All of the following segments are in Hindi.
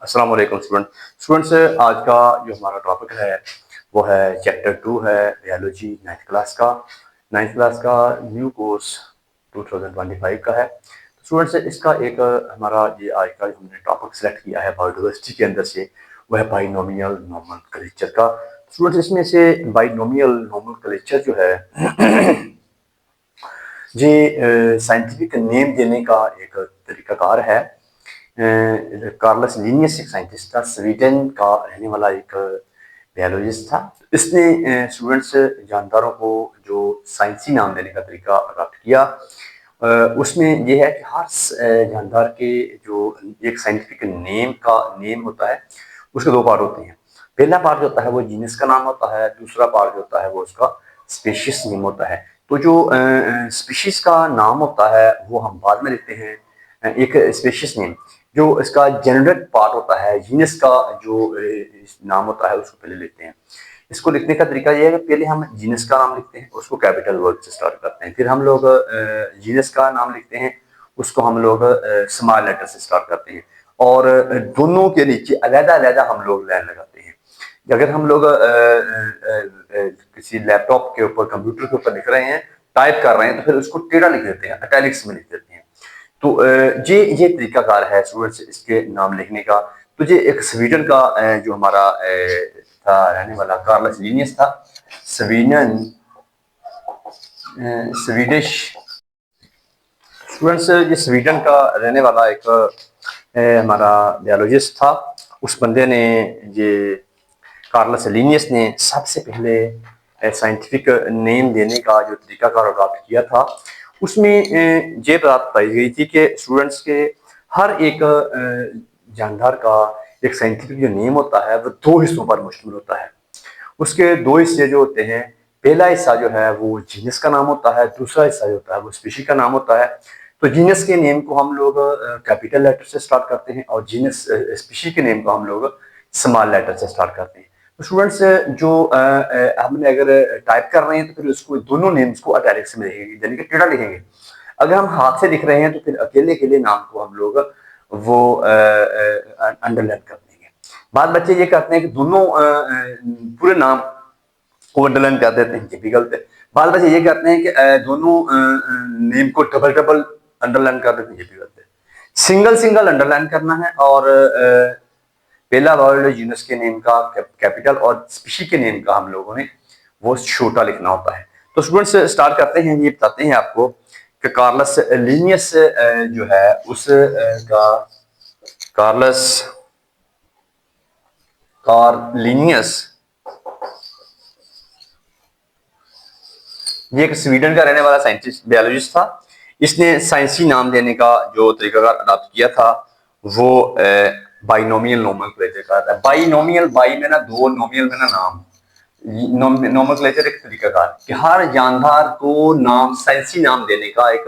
अस्सलाम वालेकुम स्टूडेंट्स। आज का जो हमारा टॉपिक है वो है चैप्टर 2 है बायोलॉजी 9th क्लास का न्यू कोर्स 2025 का है। स्टूडेंट्स इसका एक हमारा ये आज का हमने टॉपिक सेलेक्ट किया है बायोडाइवर्सिटी के अंदर से, वो है बाइनोमियल नोमेनक्लेचर का। स्टूडेंट्स इसमें से बाइनोमियल नोमेनक्लेचर जो है ये साइंटिफिक नेम देने का एक तरीकाकार है। कार्लस लिनियस एक साइंटिस्ट था, स्वीडन का रहने वाला एक बायोलॉजिस्ट था। इसने स्टूडेंट्स जानदारों को जो साइंसी नाम देने का तरीका अडॉप्ट किया। उसमें यह है कि हर जानदार के जो एक साइंटिफिक नेम होता है, उसके दो पार्ट होते हैं। पहला पार्ट जो होता है वो जीनस का नाम होता है, दूसरा पार्ट जो होता है वो उसका स्पीशीज नेम होता है। तो जो स्पीशीज का नाम होता है वो हम बाद में लिखते हैं। एक स्पीशीज नेम जो इसका जेनेरिक पार्ट होता है, जीनस का जो नाम होता है उसको पहले लेते हैं। इसको लिखने का तरीका यह है कि पहले हम जीनस का नाम लिखते हैं, उसको कैपिटल वर्ड से स्टार्ट करते हैं। फिर हम लोग जीनस का नाम लिखते हैं, उसको हम लोग स्मॉल लेटर से स्टार्ट करते हैं। और दोनों के नीचे अलग-अलग हम लोग लाइन लगाते हैं। अगर हम लोग किसी लैपटॉप के ऊपर, कंप्यूटर के ऊपर लिख रहे हैं, टाइप कर रहे हैं, तो फिर उसको टेढ़ा लिख देते हैं, इटैलिक्स में लिख देते हैं। तो ये तरीकाकार है स्टूडेंट्स इसके नाम लिखने का। तो ये एक स्वीडन का जो हमारा था रहने वाला कार्लस लिनियस था, स्वीडिश स्टूडेंट्स, ये स्वीडन का रहने वाला एक हमारा बायोलॉजिस्ट था। उस बंदे ने ये कार्लस लिनियस ने सबसे पहले साइंटिफिक नेम देने का जो तरीकाकार अडॉप्ट किया था, उसमें ये बात पाई गई थी कि स्टूडेंट्स के हर एक जानदार का एक साइंटिफिक जो नेम होता है वो दो हिस्सों पर मुश्तमिल होता है। उसके दो हिस्से जो होते हैं, पहला हिस्सा जो है वो जीनस का नाम होता है, दूसरा हिस्सा जो होता है वो स्पीशी का नाम होता है। तो जीनस के नेम को हम लोग कैपिटल लेटर से स्टार्ट करते हैं और जीनस स्पीशी के नेम को हम लोग स्मॉल लेटर से स्टार्ट करते हैं। तो स्टूडेंट्स जो हमने अगर टाइप कर रहे हैं तो फिर उसको दोनों नेम्स को इटैलिक्स में लिखेंगे, यानी कि टेढ़ा लिखेंगे। अगर हम हाथ से लिख रहे हैं तो फिर अकेले अकेले नाम को हम लोग वो अंडरलाइन कर देंगे। बाद बच्चे ये कहते हैं कि दोनों पूरे नाम को अंडरलाइन कर देते हैं, ये भी गलत है। बाद बच्चे ये कहते हैं कि दोनों नेम को डबल डबल अंडरलाइन कर देते हैं, ये भी गलत है। सिंगल सिंगल अंडरलाइन करना है और पहला वर्ड जीनस के नेम का कैपिटल और स्पीशी के नेम का हम लोगों ने वो छोटा लिखना होता है। तो स्टूडेंट्स स्टार्ट करते हैं, ये बताते हैं आपको कि कार्लस लिनियस जो है उस का कार्लिनियस ये एक स्वीडन का रहने वाला साइंटिस्ट बायोलॉजिस्ट था। इसने साइंसी नाम देने का जो तरीका अडॉप्ट किया था वो बाइनोमियल नोमेनक्लेचर का था। बाइनोमियल, बाई में ना दो, नोमियल में ना नाम। नोमेनक्लेचर एक तरीकाकार कि हर जानदार को नाम, साइंसी नाम देने का एक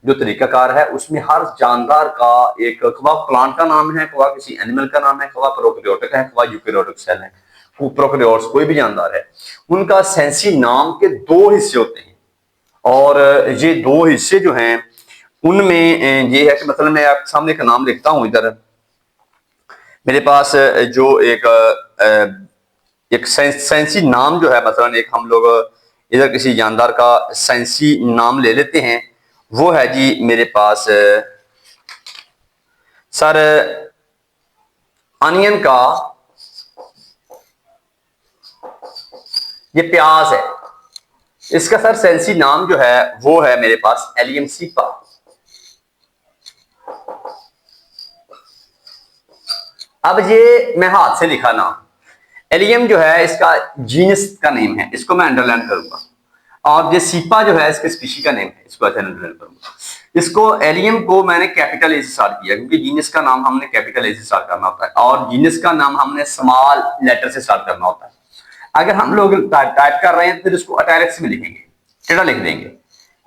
जो तरीकाकार है, उसमें हर जानदार का एक खवा प्लांट का नाम है, खवा किसी एनिमल का नाम है, खवा प्रोकैरियोटिक है, खवा यूकैरियोटिक सेल है, प्रोकैरियोट्स कोई भी जानदार है, उनका साइंसी नाम के दो हिस्से होते हैं। और ये दो हिस्से जो हैं उनमें ये है कि मतलब मैं आपके सामने एक नाम लिखता हूं। इधर मेरे पास जो एक साइंसी नाम जो है, मतलब एक हम लोग इधर किसी जानदार का साइंसी नाम ले लेते हैं, वो है जी मेरे पास सर अनियन का, ये प्याज है, इसका सर साइंसी नाम जो है वो है मेरे पास एलियम सीपा। अब ये मैं हाथ से लिखा नाम, एलियम जो है इसका जीनस का नेम है, इसको मैं अंडरलाइन करूंगा। और ये सीपा जो है इसके स्पीशी का नेम है, इसको ऐसे अंडरलाइन करूंगा। इसको एलियम को मैंने कैपिटल ए से स्टार्ट किया क्योंकि जीनस का नाम हमने कैपिटल ए से स्टार्ट करना होता है और जीनस का नाम हमने स्मॉल लेटर से स्टार्ट करना होता है। अगर हम लोग टाइप कर रहे हैं फिर उसको इटैलिक्स में लिखेंगे, टेढ़ा लिख देंगे,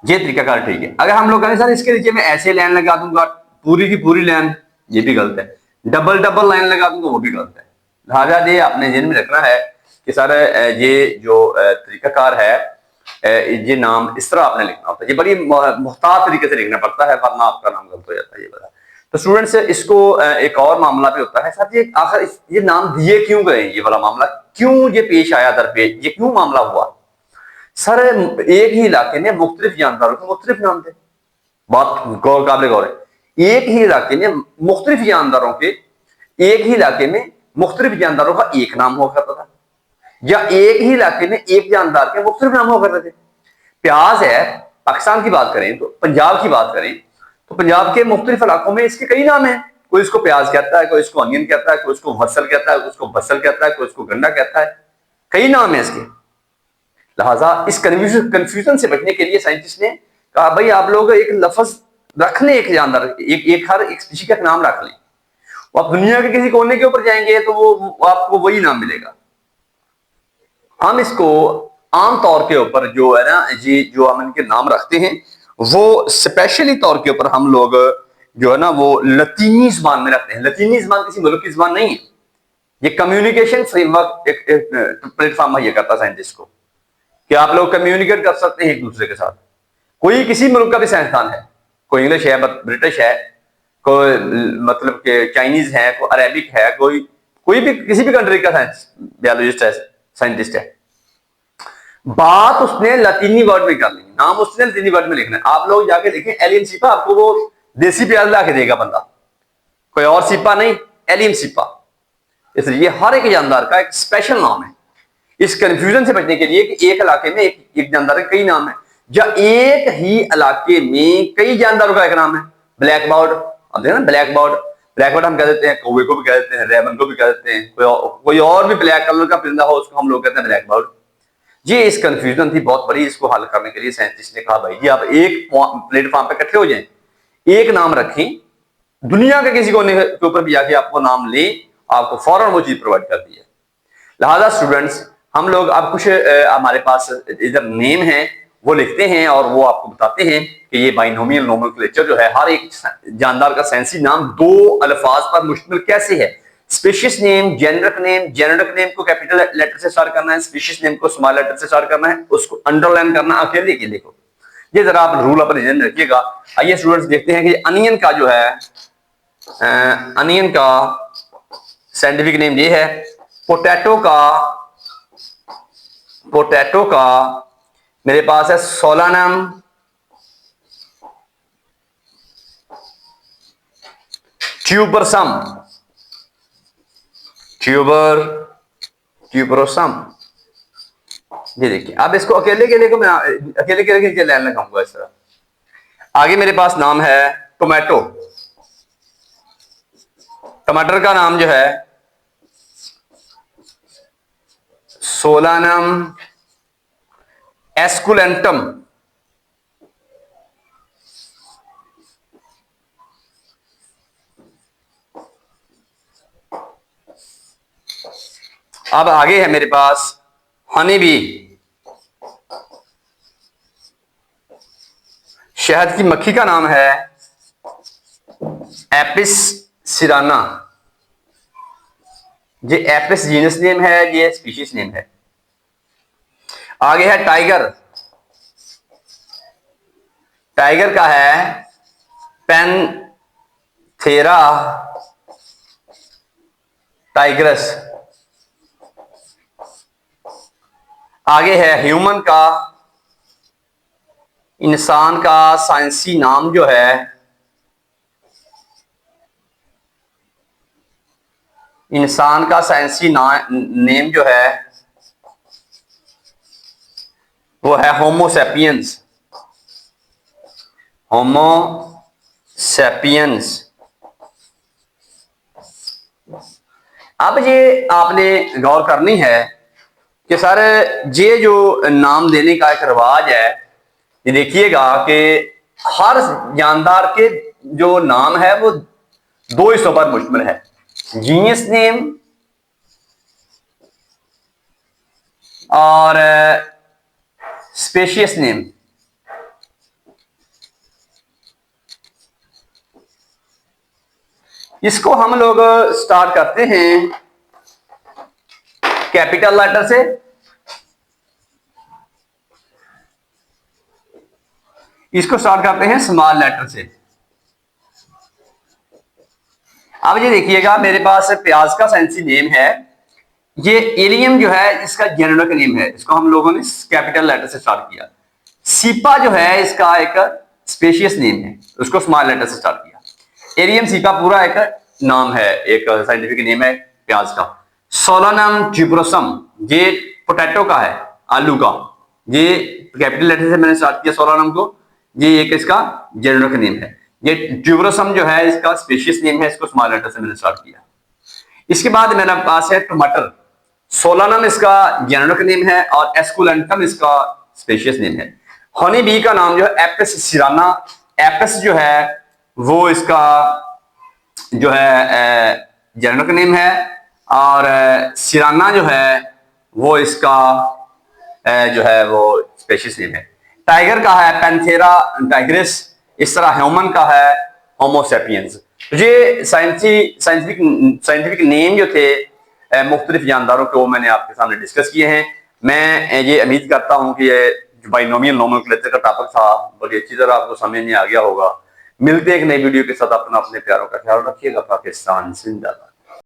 ये तरीका कार ठीक है। अगर हम लोग कहें सर इसके नीचे मैं ऐसे लाइन लगा दूंगा पूरी की पूरी लाइन, ये भी गलत है। डबल डबल लाइन लगा दूंगा, वो भी गलत है। लिहाजा ये आपने ध्यान में रखना है कि सर ये जो तरीकाकार है, ये नाम इस तरह आपने लिखना होता है। ये बड़ी मुहतात तरीके से लिखना पड़ता है वरना आपका नाम गलत हो जाता है। ये बता तो स्टूडेंट्स इसको एक और मामला भी होता है सर, ये आखिर ये नाम दिए क्यों गए, ये वाला मामला क्यों ये पेश आया दरपेश, ये क्यों मामला हुआ सर? एक ही इलाके में मुख्तलिफ जानदारों के मुख्तलिफ नाम थे। बात गौर काबिल गौर है। एक ही इलाके में मुख्तलिफ जानदारों के, एक ही इलाके में मुख्तलिफ जानदारों का एक नाम हुआ करता था, या एक ही इलाके में एक जानदार के मुख्तलिफ नाम हुआ करते थे। प्याज है, पाकिस्तान की बात करें तो, पंजाब की बात करें तो पंजाब के मुख्तलिफ इलाकों में इसके कई नाम हैं। कोई इसको प्याज कहता है, कोई इसको अनियन कहता है, कोई इसको वसल कहता है, कोई इसको बसल कहता है, कोई इसको गंडा कहता है, कई नाम है इसके। लिहाजा इस कंफ्यूजन से बचने के लिए साइंटिस्ट ने कहा भाई आप लोग एक लफ्ज रख लें, एक जानदार, हर एक स्पीशी का एक नाम रख लें। आप दुनिया के किसी कोने के ऊपर जाएंगे तो वो आपको वही नाम मिलेगा। हम इसको आमतौर के ऊपर जो है ना जी, जो हम इनके नाम रखते हैं वो स्पेशली तौर के ऊपर हम लोग जो है ना वो लतीनी जुबान में रखते हैं। लतीनी जुबान किसी मुल्क की जुबान नहीं है, ये कम्युनिकेशन फ्रेमवर्क एक प्लेटफॉर्म मुहैया करता है साइंटिस्ट को कि आप लोग कम्युनिकेट कर सकते हैं एक दूसरे के साथ। कोई किसी मुल्क का भी साइंसदान है, कोई इंग्लिश है, ब्रिटिश है, कोई मतलब के चाइनीज है, कोई अरेबिक है, कोई भी किसी भी कंट्री का साइंस बायोलॉजिस्ट है, साइंटिस्ट है, बात उसने लतीनी वर्ड में कर ली, नाम उसने लतीनी वर्ड में लिखना है। आप लोग जाके देखें एलियम सिपा, आपको वो देसी प्याज ला के देगा बंदा, कोई और सिपा नहीं, एलियम सिपा। इसलिए हर एक जानदार का एक स्पेशल नाम है। इस कंफ्यूजन से बचने के लिए कि एक इलाके में एक जानदार के कई नाम है, या एक ही इलाके में कई जानदारों का एक नाम है। ब्लैक बर्ड, अब देखना ब्लैक बर्ड, ब्लैक बर्ड हम कह देते हैं, कौवे को भी कह देते हैं, रेमन को भी कह देते हैं, कोई और भी ब्लैक कलर का परिंदा हो उसको हम लोग कहते हैं ब्लैक बर्ड। ये इस कंफ्यूजन थी बहुत बड़ी, इसको हल करने के लिए साइंटिस्ट ने कहा भाई जी आप एक प्लेटफॉर्म पे इकट्ठे हो जाएं, एक नाम रखें, दुनिया के किसी कोने के ऊपर भी जाके आपको नाम ले, आपको फौरन वो चीज प्रोवाइड कर दी है। लिहाजा स्टूडेंट्स हम लोग अब कुछ हमारे पास इधर नेम है वो लिखते हैं और वो आपको बताते हैं कि ये बाइनोमियल नोमेनक्लेचर जो है, हर एक जानदार का साइंसी नाम दो अल्फाज पर मुश्तमिल कैसे है। Species name, generic name, generic name को कैपिटल लेटर से स्टार्ट करना है, स्पीशीज नेम को स्मॉल लेटर से स्टार्ट करना है, उसको अंडरलाइन करना अकेले के लिए। ये जरा आप रूल अपने ध्यान रखिएगा। आइए स्टूडेंट्स देखते हैं कि अनियन का जो है, अनियन का साइंटिफिक नेम ये है। पोटैटो का मेरे पास है सोलानम ट्यूबरसम, ट्यूबरोसम। ये देखिए, अब इसको अकेले के लिए को मैं अकेले के लिए लाइन लगाऊंगा इस तरह। आगे मेरे पास नाम है टोमेटो, टमाटर का नाम जो है सोलानम एस्कुलेंटम। अब आगे है मेरे पास हनी बी, शहद की मक्खी का नाम है एपिस सिराना। ये एपिस जीनस नेम है, ये स्पीशीज नेम है। आगे है टाइगर, टाइगर का है पैंथेरा टाइग्रस। आगे है ह्यूमन का, इंसान का साइंसी नाम जो है इंसान का साइंसी नेम जो है वो है होमो सैपियंस, होमो सैपियंस। अब ये आपने गौर करनी है कि सर ये जो नाम देने का एक रिवाज है, ये देखिएगा कि हर जानदार के जो नाम है वो दो हिस्सों पर मुश्तमिल है, जीनियस नेम और स्पेशियस नेम। इसको हम लोग स्टार्ट करते हैं कैपिटल लेटर से, इसको स्टार्ट करते हैं स्मॉल लेटर से। अब ये देखिएगा मेरे पास प्याज का साइंसी नेम है, ये एलियम जो है इसका जेनेरिक नेम है, इसको हम लोगों ने कैपिटल लेटर से स्टार्ट किया। सीपा जो है इसका एक स्पेशियस नेम है, उसको स्मॉल लेटर से स्टार्ट किया। एरियम सीपा पूरा एक नाम है, एक साइंटिफिक नेम है प्याज का। सोलानम ट्यूबरोसम ये पोटैटो का है, आलू का, ये कैपिटल लेटर से मैंने स्टार्ट किया सोलानम को, ये एक इसका जेनेरिक नेम है। ये ट्यूबरोसम जो है इसका स्पेशियस नेम है, इसको स्मॉल लेटर से मैंने स्टार्ट किया। इसके बाद मेरे पास है टमाटर, सोलानम इसका जेनेरिक नेम है और एस्कुलेंटम इसका स्पेशियस नेम है। हनी बी का नाम जो है एपिस सिराना, एपिस जो है वो इसका जो है जेनेरिक नेम है और सिराना जो है वो इसका जो है वो स्पेशियस नेम है। टाइगर का है पैंथेरा टाइग्रिस, इस तरह ह्यूमन का है होमो सेपियंस। ये साइंटिफिक नेम जो थे मुख्तलिफ जानदारों के, वो मैंने आपके सामने डिस्कस किए हैं। मैं ये उम्मीद करता हूं कि ये बाइनोमियल नोमेनक्लेचर का टॉपिक था बड़ी अच्छी तरह आपको समझ में आ गया होगा। मिलते हैं एक नई वीडियो के साथ, अपने प्यारों का ख्याल रखिएगा। पाकिस्तान जिंदाबाद।